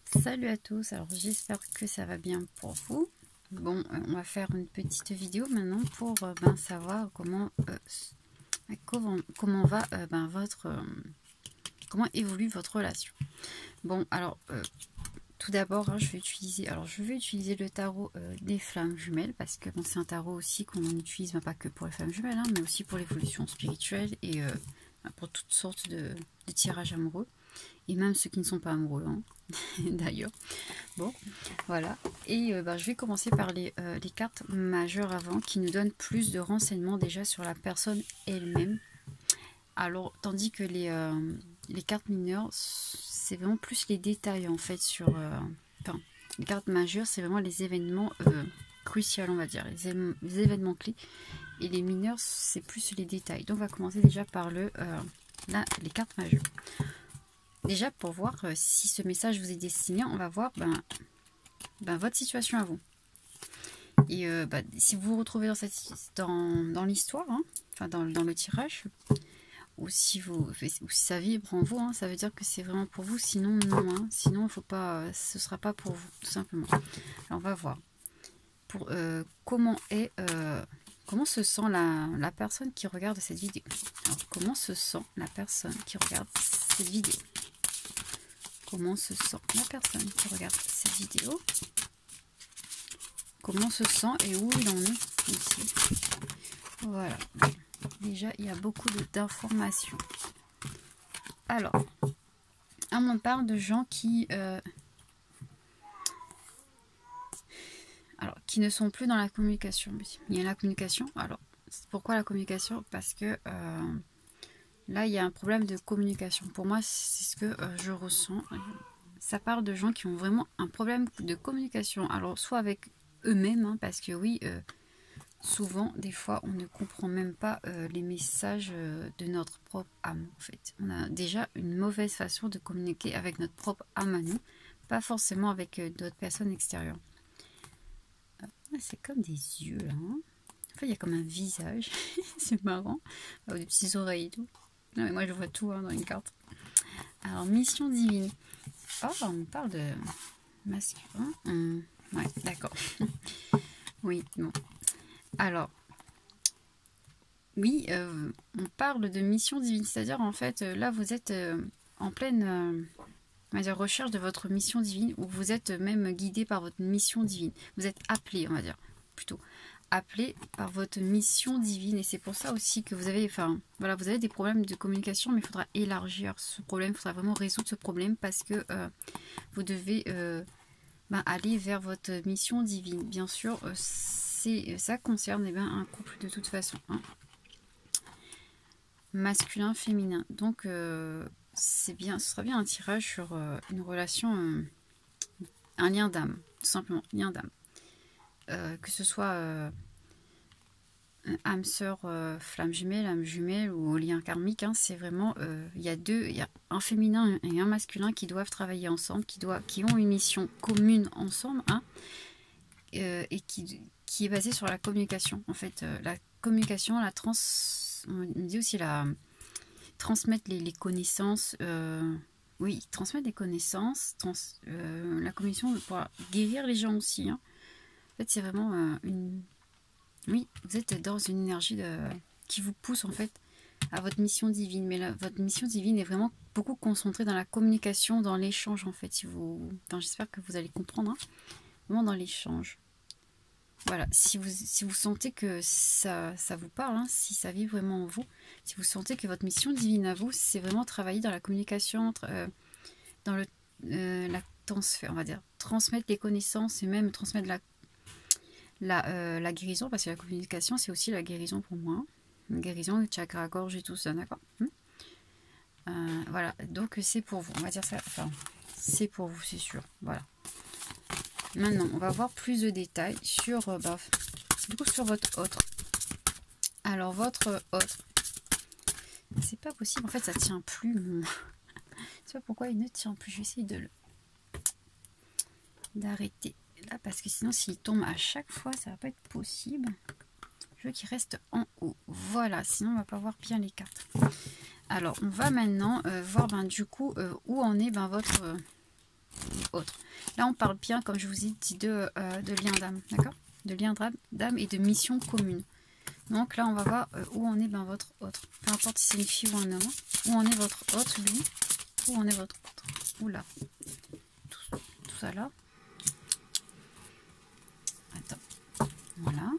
Salut à tous, alors j'espère que ça va bien pour vous. Bon, on va faire une petite vidéo maintenant pour savoir comment va comment évolue votre relation. Bon, alors tout d'abord, hein, je vais utiliser le tarot des flammes jumelles parce que bon, c'est un tarot aussi qu'on utilise pas que pour les flammes jumelles, hein, mais aussi pour l'évolution spirituelle et pour toutes sortes de tirages amoureux. Et même ceux qui ne sont pas amoureux, hein, d'ailleurs. Bon, voilà. Et je vais commencer par les cartes majeures avant, qui nous donnent plus de renseignements déjà sur la personne elle-même. Alors, tandis que les cartes mineures, c'est vraiment plus les détails, en fait, sur... les cartes majeures, c'est vraiment les événements cruciaux, on va dire, les événements clés. Et les mineurs, c'est plus les détails. Donc, on va commencer déjà par les cartes majeures. Déjà, pour voir si ce message vous est destiné, on va voir votre situation à vous. Et si vous vous retrouvez dans l'histoire, hein, enfin dans le tirage, ou si ça vibre en vous, hein, ça veut dire que c'est vraiment pour vous, sinon non. Hein, sinon, il faut pas, ce ne sera pas pour vous, tout simplement. Alors, on va voir pour comment se sent la personne qui regarde cette vidéo. Alors, comment se sent la personne qui regarde cette vidéo? Comment se sent la personne qui regarde cette vidéo? Comment se sent et où il en est ici? Voilà. Déjà, il y a beaucoup d'informations. Alors, on me parle de gens qui ne sont plus dans la communication. Il y a la communication. Alors, pourquoi la communication? Parce que là, il y a un problème de communication. Pour moi, c'est ce que je ressens. Ça parle de gens qui ont vraiment un problème de communication. Alors, soit avec eux-mêmes, hein, parce que oui, souvent, des fois, on ne comprend même pas les messages de notre propre âme, en fait. On a déjà une mauvaise façon de communiquer avec notre propre âme à nous, pas forcément avec d'autres personnes extérieures. C'est comme des yeux, là. Hein. Enfin, il y a comme un visage. C'est marrant. Des petites oreilles et tout. Non, mais moi, je vois tout hein, dans une carte. Alors, mission divine. Oh, on parle de masculin. Ouais, d'accord. Oui, bon. Alors, oui, on parle de mission divine. C'est-à-dire, en fait, là, vous êtes en pleine on va dire, recherche de votre mission divine, ou vous êtes même guidé par votre mission divine. Vous êtes appelé, on va dire, plutôt. Appelé par votre mission divine. Et c'est pour ça aussi que vous avez, voilà, vous avez des problèmes de communication, mais il faudra élargir ce problème. Il faudra vraiment résoudre ce problème parce que vous devez aller vers votre mission divine. Bien sûr, ça concerne un couple de toute façon. Hein. Masculin, féminin. Donc, ce sera bien un tirage sur une relation, un lien d'âme, tout simplement, lien d'âme. Que ce soit âme sœur, flamme jumelle ou lien karmique, hein, c'est vraiment, il y a un féminin et un masculin qui doivent travailler ensemble, qui ont une mission commune ensemble, hein, et qui est basée sur la communication. En fait, la communication, on dit aussi transmettre les connaissances, oui, transmettre des connaissances, la communication pour guérir les gens aussi. Hein. En fait, c'est vraiment oui, vous êtes dans une énergie qui vous pousse en fait à votre mission divine. Mais votre mission divine est vraiment beaucoup concentrée dans la communication, dans l'échange en fait. J'espère que vous allez comprendre. Hein. Vraiment dans l'échange. Voilà, si vous sentez que ça vous parle, hein, si ça vit vraiment en vous, si vous sentez que votre mission divine à vous, c'est vraiment travailler dans la communication, dans la transfert, on va dire, transmettre les connaissances et même transmettre la guérison, parce que la communication, c'est aussi la guérison pour moi. Hein. La guérison, le chakra gorge et tout ça, d'accord. Voilà, donc c'est pour vous, on va dire ça, c'est pour vous, c'est sûr, voilà. Maintenant, on va voir plus de détails sur, sur votre autre. Alors, votre autre, c'est pas possible. En fait, ça tient plus. Je sais pas pourquoi il ne tient plus. Je vais essayer d'arrêter là parce que sinon, s'il tombe à chaque fois, ça va pas être possible. Je veux qu'il reste en haut. Voilà, sinon, on va pas voir bien les cartes. Alors, on va maintenant voir du coup où en est votre autres. Là, on parle bien, comme je vous ai dit, de lien d'âme, d'accord? De lien d'âme et de mission commune. Donc là, on va voir où en est votre autre. Peu importe si c'est une fille ou un homme. Où en est votre autre, lui. Où en est votre autre. Oula. Tout ça là. Attends. Voilà.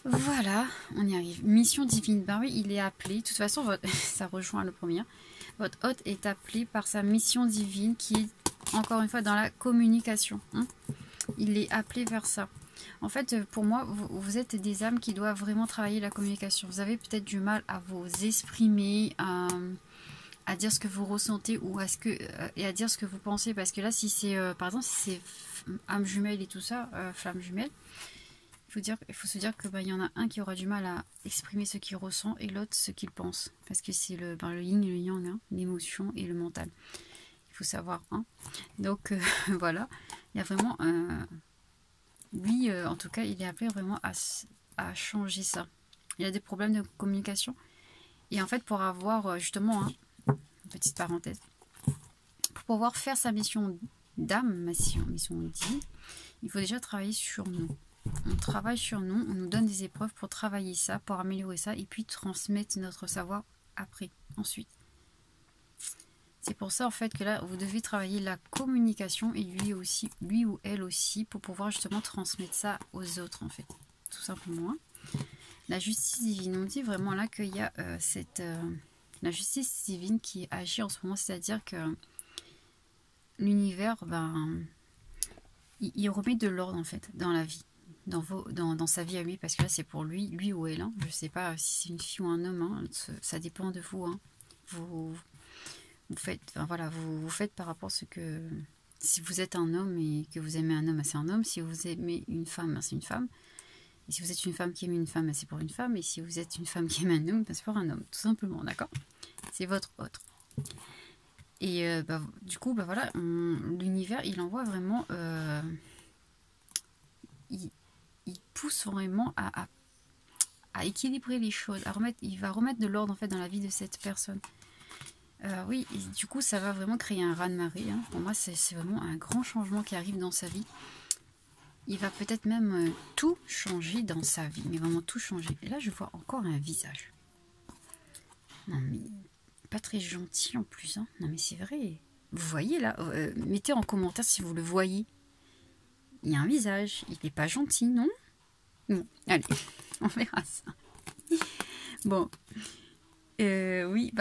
Voilà, on y arrive. Mission divine. Ben oui, il est appelé. De toute façon, ça rejoint le premier. Votre hôte est appelé par sa mission divine qui est, encore une fois, dans la communication. Hein. Il est appelé vers ça. En fait, pour moi, vous êtes des âmes qui doivent vraiment travailler la communication. Vous avez peut-être du mal à vous exprimer, à dire ce que vous ressentez ou et à dire ce que vous pensez. Parce que là, si c'est, par exemple, si c'est âme jumelle et tout ça, flamme jumelle, il faut se dire que y en a un qui aura du mal à exprimer ce qu'il ressent et l'autre ce qu'il pense. Parce que c'est le yin et le yang, hein, l'émotion et le mental. Il faut savoir. Hein. Donc, voilà. Il y a vraiment... lui, en tout cas, il est appelé vraiment à changer ça. Il a des problèmes de communication. Et en fait, pour avoir, justement, hein, une petite parenthèse, pour pouvoir faire sa mission d'âme, mission divine, il faut déjà travailler sur nous. On travaille sur nous, on nous donne des épreuves pour travailler ça, pour améliorer ça, et puis transmettre notre savoir après, ensuite. C'est pour ça en fait que là, vous devez travailler la communication et lui ou elle aussi, pour pouvoir justement transmettre ça aux autres en fait, tout simplement. La justice divine, on dit vraiment là qu'il y a la justice divine qui agit en ce moment, c'est-à-dire que l'univers, il remet de l'ordre en fait dans la vie. Dans sa vie à lui, parce que là c'est pour lui ou elle, hein. Je sais pas si c'est une fille ou un homme, hein. Ça dépend de vous, hein. Vous faites, enfin, voilà, vous faites par rapport à ce que, si vous êtes un homme et que vous aimez un homme, c'est un homme, si vous aimez une femme, c'est une femme, et si vous êtes une femme qui aime une femme, c'est pour une femme, et si vous êtes une femme qui aime un homme, c'est pour un homme, tout simplement, d'accord? C'est votre autre. Et du coup, voilà, l'univers, il envoie vraiment... il pousse vraiment à équilibrer les choses, il va remettre de l'ordre en fait dans la vie de cette personne. Oui, et du coup ça va vraiment créer un raz-de-marée. Hein. Pour moi c'est vraiment un grand changement qui arrive dans sa vie. Il va peut-être même tout changer dans sa vie, mais vraiment tout changer. Et là je vois encore un visage. Non mais pas très gentil en plus. Hein. Non mais c'est vrai. Vous voyez là, mettez en commentaire si vous le voyez. Il y a un visage, il n'est pas gentil, non? Bon, allez, on verra ça. Bon, oui,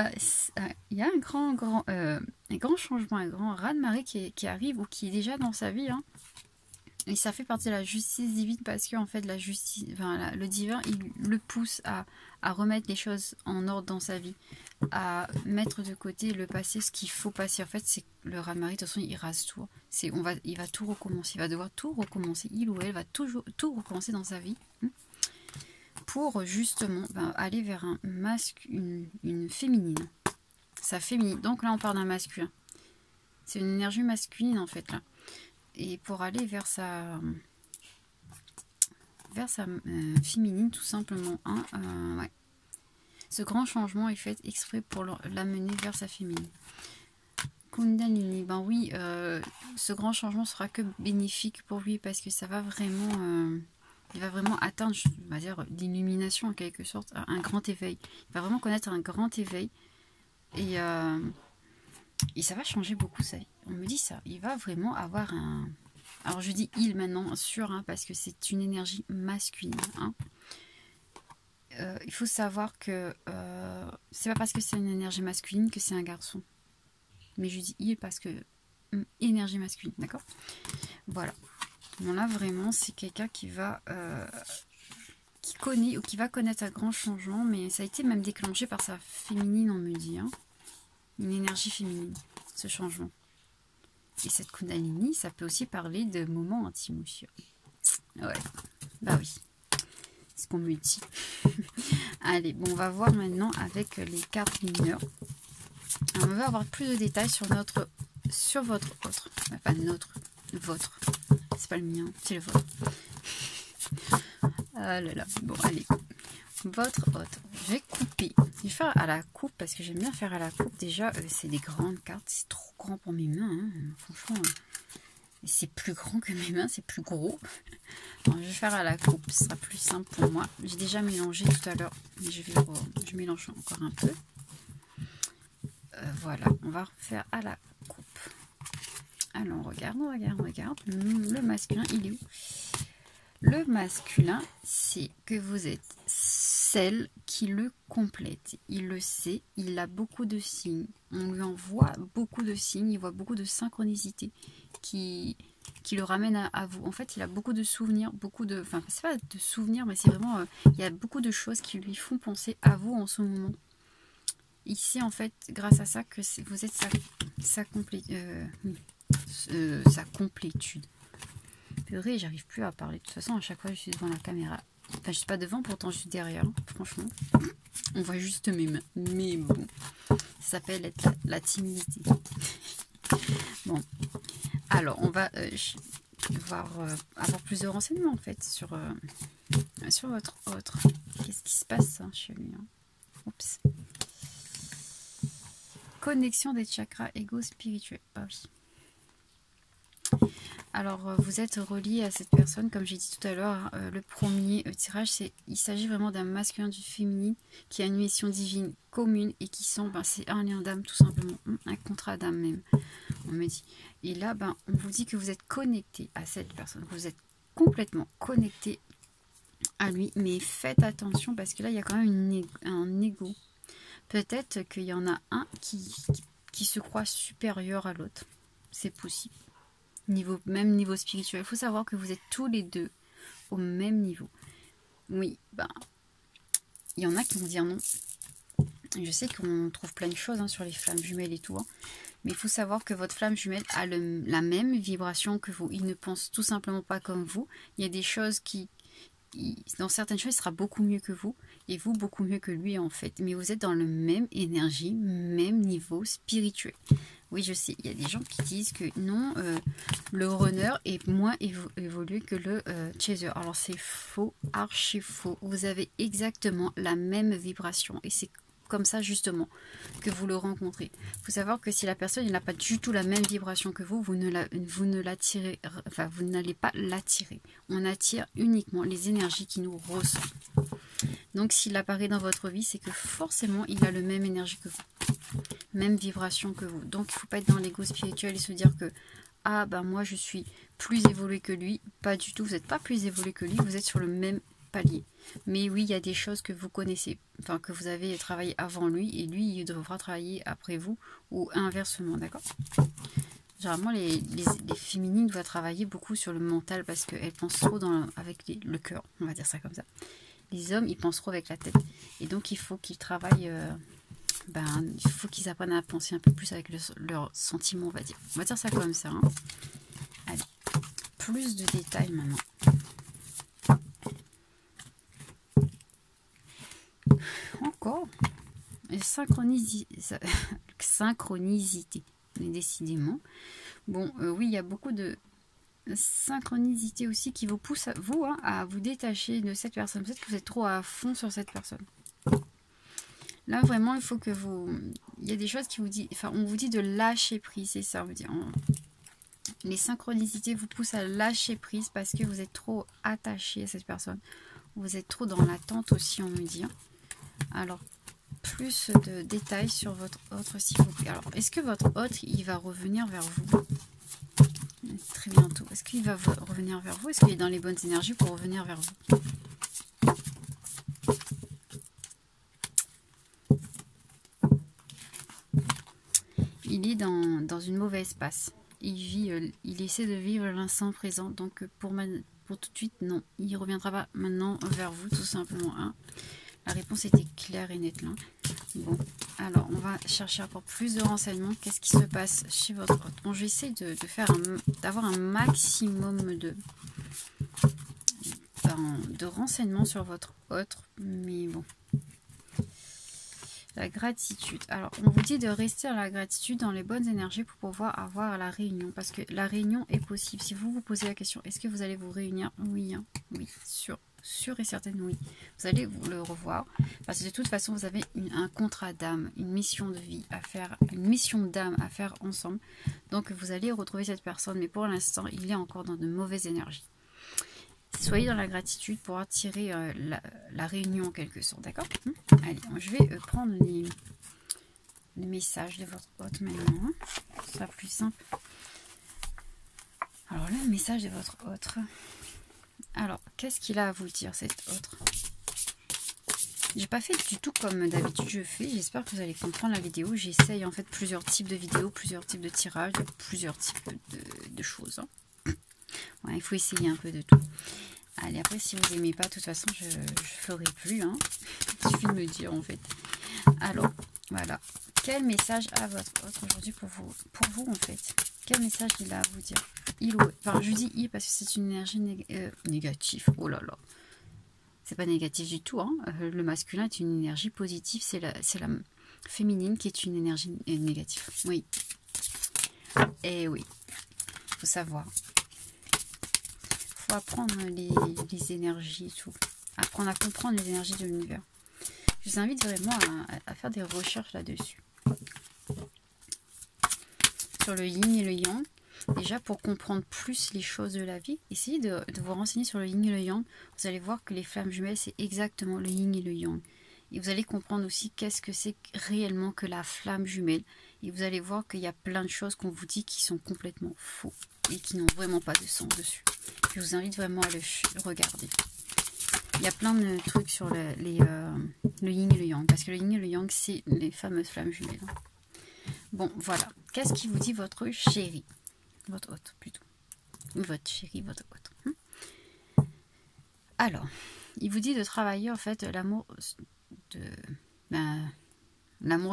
il y a un grand changement, un grand raz-de-marée qui arrive ou qui est déjà dans sa vie. Hein. Et ça fait partie de la justice divine parce que en fait, la justice, le divin, il le pousse à remettre les choses en ordre dans sa vie, à mettre de côté le passé, ce qu'il faut passer. En fait, c'est le raz-de-marée, de toute façon, il rase tout. Il va tout recommencer, il va devoir tout recommencer. Il ou elle va toujours tout recommencer dans sa vie pour justement aller vers un une féminine. Sa féminine. Donc là, on parle d'un masculin. C'est une énergie masculine en fait là. Et pour aller vers sa féminine tout simplement. Hein, ouais. Ce grand changement est fait exprès pour l'amener vers sa féminine. Kundalini, ben oui, ce grand changement sera que bénéfique pour lui parce que ça va vraiment, il va vraiment atteindre, on va dire, l'illumination en quelque sorte, un grand éveil. Il va vraiment connaître un grand éveil et ça va changer beaucoup sa vie. On me dit ça, il va vraiment avoir un... Alors je dis il maintenant, sûr, hein, parce que c'est une énergie masculine. Hein. Il faut savoir que c'est pas parce que c'est une énergie masculine que c'est un garçon. Mais je dis il parce que énergie masculine, d'accord? Voilà. Bon là vraiment c'est quelqu'un qui va qui connaît ou qui va connaître un grand changement, mais ça a été même déclenché par sa féminine, on me dit, hein. Une énergie féminine, ce changement. Et cette Kundalini, ça peut aussi parler de moments intimes aussi. Ouais, bah oui. C'est ce qu'on me dit. Allez, bon, on va voir maintenant avec les cartes mineures. Alors, on va avoir plus de détails sur votre autre. Enfin, votre. C'est pas le mien, c'est le vôtre. Ah là là, bon, allez. Votre autre. Je vais couper. Je vais faire à la coupe parce que j'aime bien faire à la coupe. Déjà, c'est des grandes cartes, c'est trop grand pour mes mains, hein. Franchement, c'est plus grand que mes mains, c'est plus gros. Alors, je vais faire à la coupe, ce sera plus simple pour moi. J'ai déjà mélangé tout à l'heure, mais je mélange encore un peu. Voilà, on va refaire à la coupe. Alors, regarde. Le masculin, il est où? Le masculin, c'est que vous êtes celle qui le complète. Il le sait, il a beaucoup de signes. On lui envoie beaucoup de signes, il voit beaucoup de synchronicité qui le ramène à vous. En fait, il a beaucoup de souvenirs, enfin, c'est pas de souvenirs, mais c'est vraiment, il y a beaucoup de choses qui lui font penser à vous en ce moment. Ici, en fait, grâce à ça, que vous êtes sa complétude. Purée, j'arrive plus à parler. De toute façon, à chaque fois, je suis devant la caméra. Enfin, je suis pas devant, pourtant, je suis derrière. Franchement, on voit juste mes mains. Mais bon, ça s'appelle être la timidité. Bon, alors, on va avoir plus de renseignements, en fait, sur votre autre. Qu'est-ce qui se passe chez lui, hein? Oups. Connexion des chakras égo spirituels. Ah oui. Alors, vous êtes relié à cette personne, comme j'ai dit tout à l'heure. Le premier tirage, il s'agit vraiment d'un masculin, d'une féminine, qui a une mission divine commune et qui sont, c'est un lien d'âme tout simplement, un contrat d'âme même, on me dit. Et là, on vous dit que vous êtes connecté à cette personne, vous êtes complètement connecté à lui, mais faites attention parce que là, il y a quand même un ego. Peut-être qu'il y en a un qui se croit supérieur à l'autre, c'est possible. Même niveau spirituel. Il faut savoir que vous êtes tous les deux au même niveau. Oui, il y en a qui vont dire non. Je sais qu'on trouve plein de choses sur les flammes jumelles et tout. Mais il faut savoir que votre flamme jumelle a la même vibration que vous. Il ne pense tout simplement pas comme vous. Il y a des choses dans certaines choses, il sera beaucoup mieux que vous. Et vous, beaucoup mieux que lui, en fait. Mais vous êtes dans le même énergie, même niveau spirituel. Oui, je sais, il y a des gens qui disent que non, le runner est moins évolué que le chaser. Alors c'est faux, archi faux. Vous avez exactement la même vibration et c'est comme ça justement que vous le rencontrez. Il faut savoir que si la personne n'a pas du tout la même vibration que vous, vous n'allez pas l'attirer. On attire uniquement les énergies qui nous ressemblent. Donc s'il apparaît dans votre vie, c'est que forcément il a le même énergie que vous, même vibration que vous. Donc il ne faut pas être dans l'ego spirituel et se dire que moi je suis plus évolué que lui. Pas du tout, vous n'êtes pas plus évolué que lui, vous êtes sur le même palier. Mais oui, il y a des choses que vous connaissez, enfin que vous avez travaillé avant lui et lui il devra travailler après vous ou inversement, d'accord? Généralement les féminines doivent travailler beaucoup sur le mental parce qu'elles pensent trop avec le cœur, on va dire ça comme ça. Les hommes, ils pensent trop avec la tête. Et donc, il faut qu'ils travaillent, il faut qu'ils apprennent à penser un peu plus avec leurs sentiments, on va dire. On va dire ça comme ça. Allez, plus de détails maintenant. Encore. Synchronicité. Mais décidément. Bon, oui, il y a beaucoup de synchronicité aussi qui vous pousse à vous détacher de cette personne. Peut-être que vous êtes trop à fond sur cette personne. Là vraiment il faut que il y a des choses qui vous disent, on vous dit de lâcher prise, c'est ça on veut dire. Les synchronicités vous poussent à lâcher prise parce que vous êtes trop attaché à cette personne. Vous êtes trop dans l'attente aussi, on me dit. Alors plus de détails sur votre autre s'il vous plaît. Alors est-ce que votre autre il va revenir vers vous très bientôt? Est-ce qu'il va revenir vers vous? Est-ce qu'il est dans les bonnes énergies pour revenir vers vous? Il est dans une mauvaise passe. Il essaie de vivre l'instant présent. Donc pour tout de suite, non. Il ne reviendra pas maintenant vers vous, tout simplement. La réponse était claire et nette là. Bon, alors on va chercher encore plus de renseignements. Qu'est-ce qui se passe chez votre hôte? Bon, je vais essayer d'avoir un maximum de renseignements sur votre hôte, mais bon. La gratitude. Alors, on vous dit de rester dans la gratitude, dans les bonnes énergies pour pouvoir avoir la réunion. Parce que la réunion est possible. Si vous vous posez la question, est-ce que vous allez vous réunir? Oui, oui, sûr. sûr et certaine, oui. Vous allez le revoir. Parce que de toute façon, vous avez un contrat d'âme, une mission de vie à faire, une mission d'âme à faire ensemble. Donc, vous allez retrouver cette personne. Mais pour l'instant, il est encore dans de mauvaises énergies. Soyez dans la gratitude pour attirer la réunion en quelque sorte, d'accord? Allez, je vais prendre les messages de votre hôte maintenant. Hein. Ce sera plus simple. Alors, le message de votre hôte. Alors, qu'est-ce qu'il a à vous dire, cet autre? J'ai pas fait du tout comme d'habitude je fais. J'espère que vous allez comprendre la vidéo. J'essaye en fait plusieurs types de vidéos, plusieurs types de tirages, plusieurs types de choses. Hein. Ouais, il faut essayer un peu de tout. Allez, après, si vous n'aimez pas, de toute façon, je ne ferai plus. Hein. Il suffit de me dire, en fait. Alors, voilà. Quel message a votre autre aujourd'hui pour vous, en fait? Quel message il a à vous dire? Enfin, je dis il parce que c'est une énergie négative. Oh là là. C'est pas négatif du tout. Hein. Le masculin est une énergie positive. C'est la féminine qui est une énergie négative. Oui. Et oui. Il faut savoir. Il faut apprendre les énergies et tout. Apprendre à comprendre les énergies de l'univers. Je vous invite vraiment à faire des recherches là-dessus. Sur le yin et le yang. Déjà, pour comprendre plus les choses de la vie, essayez de vous renseigner sur le yin et le yang. Vous allez voir que les flammes jumelles, c'est exactement le yin et le yang. Et vous allez comprendre aussi qu'est-ce que c'est réellement que la flamme jumelle. Et vous allez voir qu'il y a plein de choses qu'on vous dit qui sont complètement faux et qui n'ont vraiment pas de sens dessus. Je vous invite vraiment à le regarder. Il y a plein de trucs sur le yin et le yang. Parce que le yin et le yang, c'est les fameuses flammes jumelles. Bon, voilà. Qu'est-ce qui vous dit votre chéri? Votre hôte, plutôt. Votre chéri, votre hôte. Alors, il vous dit de travailler, en fait, l'amour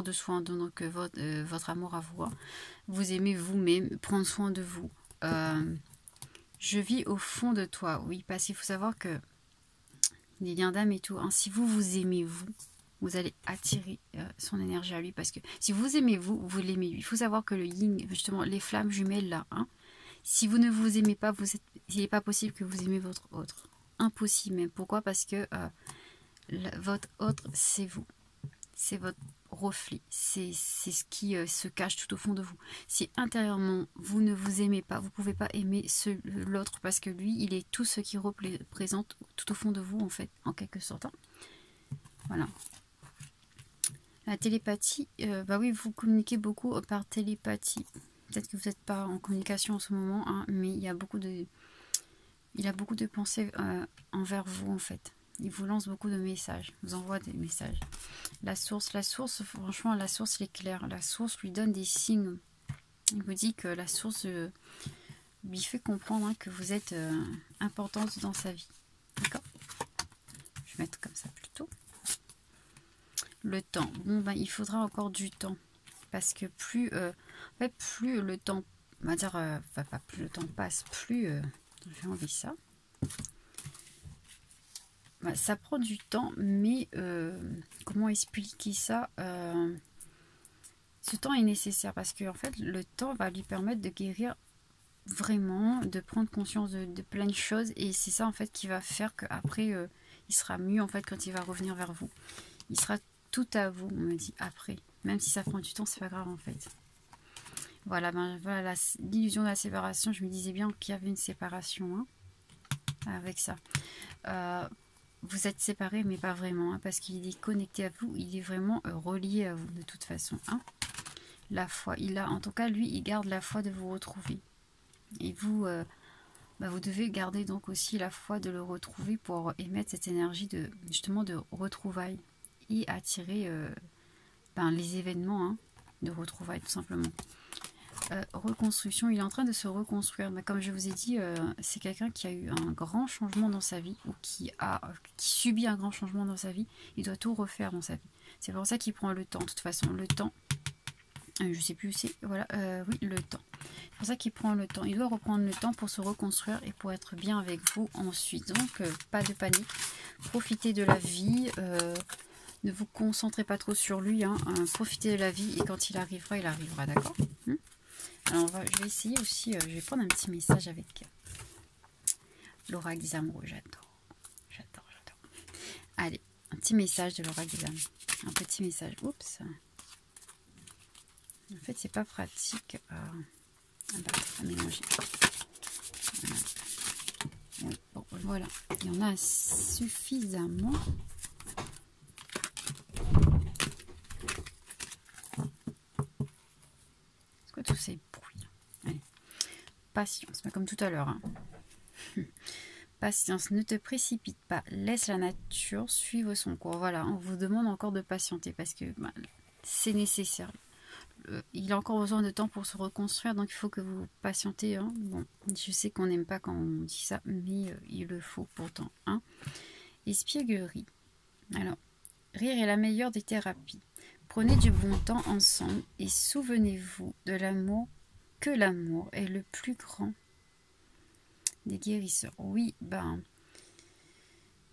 de soi. Donc, votre amour à vous. Vous aimez vous-même, prendre soin de vous. Je vis au fond de toi. Oui, parce qu'il faut savoir que les liens d'âme et tout, hein, si vous vous aimez vous allez attirer son énergie à lui. Parce que si vous aimez vous l'aimez lui. Il faut savoir que le yin, justement, les flammes jumelles là, hein, si vous ne vous aimez pas, il n'est pas possible que vous aimez votre autre. Impossible même. Pourquoi? Parce que votre autre, c'est vous. C'est votre reflet. C'est ce qui se cache tout au fond de vous. Si intérieurement, vous ne vous aimez pas, vous ne pouvez pas aimer l'autre parce que lui, il est tout ce qui représente tout au fond de vous, en fait, en quelque sorte. Hein. Voilà. La télépathie, bah oui, vous communiquez beaucoup par télépathie. Peut-être que vous n'êtes pas en communication en ce moment, hein, mais il a beaucoup de pensées envers vous, en fait. Il vous lance beaucoup de messages, vous envoie des messages. La source, franchement, la source, elle est claire. La source lui donne des signes. Il vous dit que la source lui fait comprendre hein, que vous êtes importante dans sa vie. D'accord? Je vais mettre comme ça plutôt. Le temps. Bon, ben, il faudra encore du temps. Parce que plus le temps, on va dire, pas plus le temps passe, plus j'ai envie ça. Bah, ça prend du temps, mais comment expliquer ça? Ce temps est nécessaire parce que en fait, le temps va lui permettre de guérir vraiment, de prendre conscience de plein de choses, et c'est ça en fait qui va faire qu'après, il sera mieux en fait quand il va revenir vers vous. Il sera tout à vous, on me dit après. Même si ça prend du temps, c'est pas grave en fait. Voilà, ben voilà l'illusion de la séparation. Je me disais bien qu'il y avait une séparation hein, avec ça. Vous êtes séparés, mais pas vraiment, hein, parce qu'il est connecté à vous. Il est vraiment relié à vous de toute façon. Hein. La foi, en tout cas, lui, il garde la foi de vous retrouver. Et vous, vous devez garder donc aussi la foi de le retrouver pour émettre cette énergie justement de retrouvailles et attirer les événements hein, de retrouvailles tout simplement. Reconstruction, il est en train de se reconstruire. Mais comme je vous ai dit, c'est quelqu'un qui a eu un grand changement dans sa vie ou qui subit un grand changement dans sa vie. Il doit tout refaire dans sa vie. C'est pour ça qu'il prend le temps. De toute façon, le temps, je sais plus où c'est. Voilà, oui, le temps. C'est pour ça qu'il prend le temps. Il doit reprendre le temps pour se reconstruire et pour être bien avec vous ensuite. Donc, pas de panique. Profitez de la vie. Ne vous concentrez pas trop sur lui. Hein. Profitez de la vie et quand il arrivera, d'accord. Alors, je vais essayer aussi, je vais prendre un petit message avec l'oracle des amoureux. J'adore. Allez, un petit message de l'oracle des âmes. Un petit message. Oups. En fait, c'est pas pratique à mélanger. Voilà. Oui, bon, voilà. Il y en a suffisamment. C'est quoi tous ces bruits? Allez. Patience, mais comme tout à l'heure. Hein. Patience, ne te précipite pas. Laisse la nature suivre son cours. Voilà, on vous demande encore de patienter parce que bah, c'est nécessaire. Il a encore besoin de temps pour se reconstruire, donc il faut que vous patientez. Hein. Bon, je sais qu'on n'aime pas quand on dit ça, mais il le faut pourtant. Hein. Espièglerie. Alors, rire est la meilleure des thérapies. Prenez du bon temps ensemble et souvenez-vous de l'amour, que l'amour est le plus grand des guérisseurs. Oui, ben,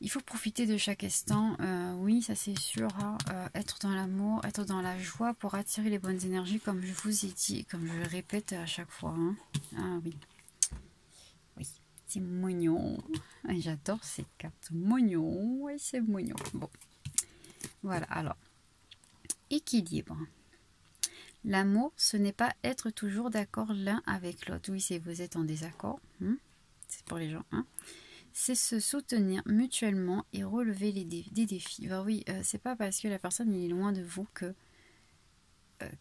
il faut profiter de chaque instant. Oui, ça c'est sûr. Hein. Être dans l'amour, être dans la joie pour attirer les bonnes énergies, comme je vous ai dit, comme je le répète à chaque fois. Hein. Ah oui. Oui, c'est mignon. J'adore ces cartes. Mignon. Oui, c'est mignon. Bon. Voilà, alors. Équilibre. L'amour, ce n'est pas être toujours d'accord l'un avec l'autre. Oui, c'est vous êtes en désaccord. Hein. C'est pour les gens. Hein. C'est se soutenir mutuellement et relever des défis. Ben oui, c'est pas parce que la personne est loin de vous que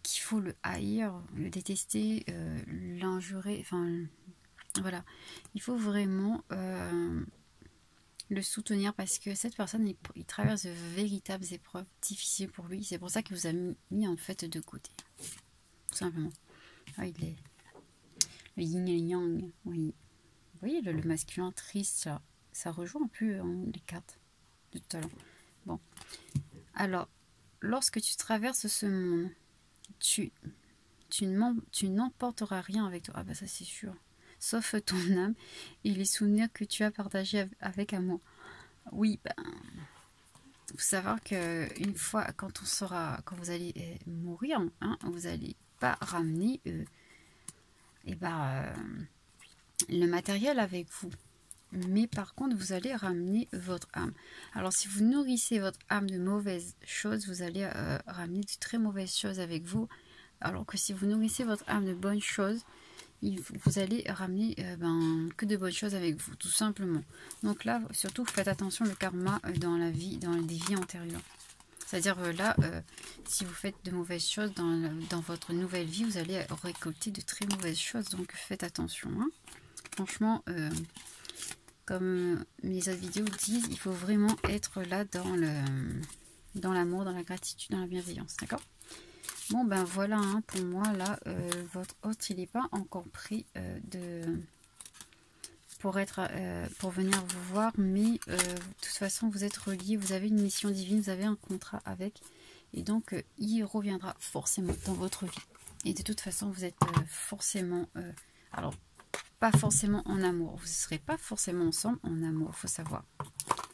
qu'il faut le haïr, le détester, l'injurer. Enfin, voilà. Il faut vraiment le soutenir parce que cette personne, il traverse de véritables épreuves difficiles pour lui. C'est pour ça qu'il vous a mis en fait de côté. Tout simplement. Ah, il est le yin et le yang. Oui. Vous voyez le masculin triste là. Ça rejoint un peu hein, les cartes de tout à l'heure. Bon. Alors, lorsque tu traverses ce monde, tu n'emporteras rien avec toi. Ah bah ça c'est sûr. Sauf ton âme et les souvenirs que tu as partagés avec amour. Oui, ben, faut savoir que une fois, quand vous allez mourir, hein, vous n'allez pas ramener le matériel avec vous. Mais par contre, vous allez ramener votre âme. Alors, si vous nourrissez votre âme de mauvaises choses, vous allez ramener de très mauvaises choses avec vous. Alors que si vous nourrissez votre âme de bonnes choses, vous allez ramener que de bonnes choses avec vous, tout simplement. Donc là, surtout, faites attention au karma dans la vie, dans des vies antérieures. C'est-à-dire là, si vous faites de mauvaises choses dans votre nouvelle vie, vous allez récolter de très mauvaises choses. Donc faites attention. Hein. Franchement, comme mes autres vidéos disent, il faut vraiment être là dans l'amour, dans la gratitude, dans la bienveillance. D'accord? Bon, ben voilà, hein, pour moi, là, votre hôte, il n'est pas encore prêt pour venir vous voir, mais de toute façon, vous êtes reliés, vous avez une mission divine, vous avez un contrat avec, et donc, il reviendra forcément dans votre vie. Et de toute façon, vous êtes forcément... alors, pas forcément en amour. Vous ne serez pas forcément ensemble en amour, il faut savoir.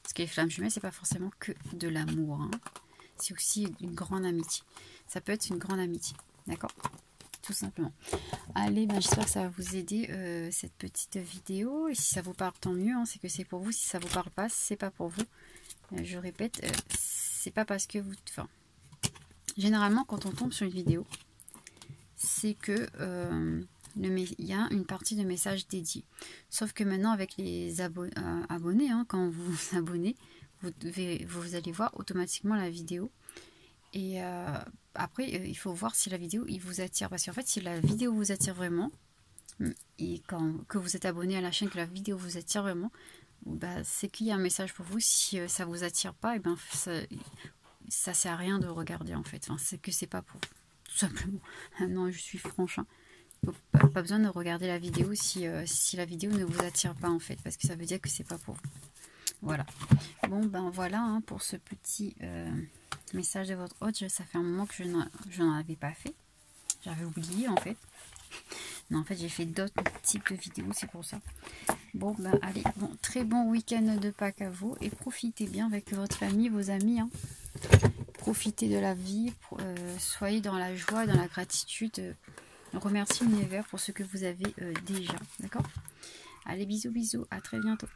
Parce que les flammes jumelles, c'est pas forcément que de l'amour. Hein. C'est aussi une grande amitié. Ça peut être une grande amitié. D'accord? Tout simplement. Allez, ben, j'espère que ça va vous aider cette petite vidéo. Et si ça vous parle, tant mieux. Hein, c'est que c'est pour vous. Si ça vous parle pas, c'est pas pour vous. Je répète, c'est pas parce que vous... Enfin, généralement, quand on tombe sur une vidéo, c'est que... il y a une partie de messages dédiés. Sauf que maintenant, avec les abonnés, hein, quand vous vous abonnez, vous allez voir automatiquement la vidéo. Et après, il faut voir si la vidéo il vous attire. Parce qu'en fait, si la vidéo vous attire vraiment, et que vous êtes abonné à la chaîne, que la vidéo vous attire vraiment, bah, c'est qu'il y a un message pour vous. Si ça vous attire pas, et ben ça sert à rien de regarder en fait. Enfin, c'est que c'est pas pour vous, tout simplement. Non, je suis franche. Hein. Pas besoin de regarder la vidéo si la vidéo ne vous attire pas en fait, parce que ça veut dire que c'est pas pour vous. Voilà. Bon ben voilà hein, pour ce petit message de votre hôte. Ça fait un moment que je n'en avais pas fait. J'avais oublié en fait. Non en fait j'ai fait d'autres types de vidéos, c'est pour ça. Bon ben allez, bon, très bon week-end de Pâques à vous et profitez bien avec votre famille, vos amis. Hein. Profitez de la vie, soyez dans la joie, dans la gratitude. Remerciez l'univers pour ce que vous avez déjà. D'accord? Allez, bisous, bisous. À très bientôt.